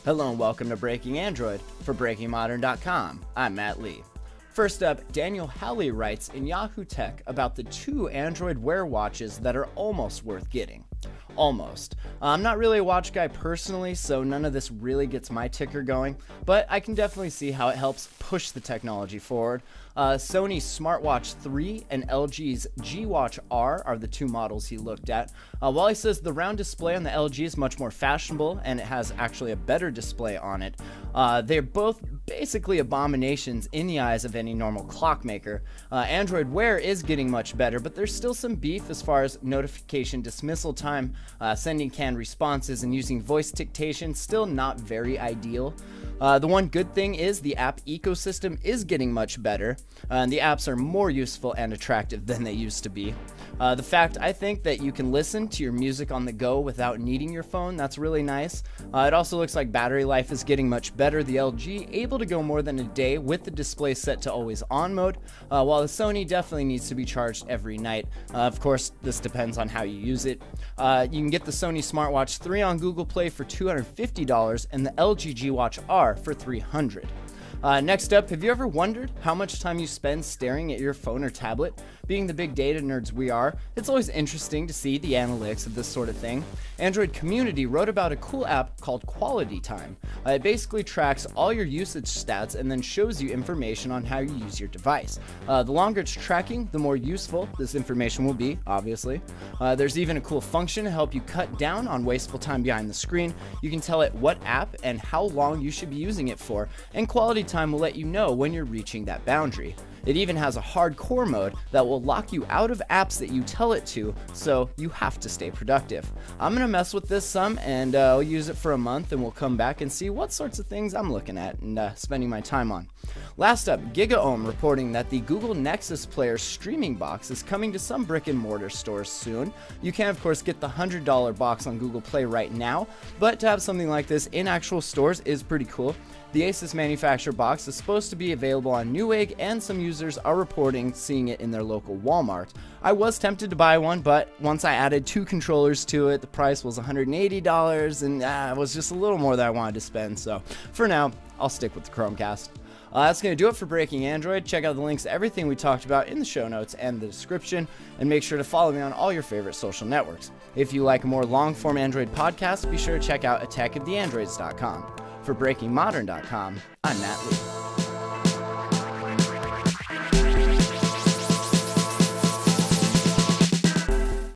Hello and welcome to Breaking Android for BreakingModern.com. I'm Matt Lee. First up, Daniel Howley writes in Yahoo Tech about the two Android Wear watches that are almost worth getting. Almost. I'm not really a watch guy personally, so none of this really gets my ticker going, but I can definitely see how it helps push the technology forward. Sony's Smartwatch 3 and LG's G Watch R are the two models he looked at. While he says the round display on the LG is much more fashionable and it has actually a better display on it, they're both basically abominations in the eyes of any normal clockmaker. Android Wear is getting much better, but there's still some beef as far as notification dismissal time, sending canned responses, and using voice dictation. Still not very ideal. The one good thing is the app ecosystem is getting much better, and the apps are more useful and attractive than they used to be. The fact I think that you can listen to your music on the go without needing your phone, that's really nice. It also looks like battery life is getting much better. The LG able to go more than a day with the display set to always on mode, while the Sony definitely needs to be charged every night. Of course, this depends on how you use it. You can get the Sony Smartwatch 3 on Google Play for $250 and the LG G Watch R for $300. Next up, have you ever wondered how much time you spend staring at your phone or tablet? Being the big data nerds we are, it's always interesting to see the analytics of this sort of thing. Android Community wrote about a cool app called QualityTime. It basically tracks all your usage stats and then shows you information on how you use your device. The longer it's tracking, the more useful this information will be, obviously. There's even a cool function to help you cut down on wasteful time behind the screen. You can tell it what app and how long you should be using it for, and QualityTime will let you know when you're reaching that boundary. It even has a hardcore mode that will lock you out of apps that you tell it to, so you have to stay productive. I'm going to mess with this some, and I'll use it for a month, and we'll come back and see what sorts of things I'm looking at and spending my time on. Last up, GigaOm reporting that the Google Nexus Player streaming box is coming to some brick and mortar stores soon. You can, of course, get the $100 box on Google Play right now, but to have something like this in actual stores is pretty cool. The Asus manufacturer box is supposed to be available on Newegg, and some users are reporting seeing it in their local Walmart. I was tempted to buy one, but once I added two controllers to it, the price was $180, and it was just a little more than I wanted to spend, so for now, I'll stick with the Chromecast. That's going to do it for Breaking Android. Check out the links to everything we talked about in the show notes and the description, and make sure to follow me on all your favorite social networks. If you like a more long-form Android podcast, be sure to check out attackoftheandroids.com. For BreakingModern.com, I'm Matt Lee.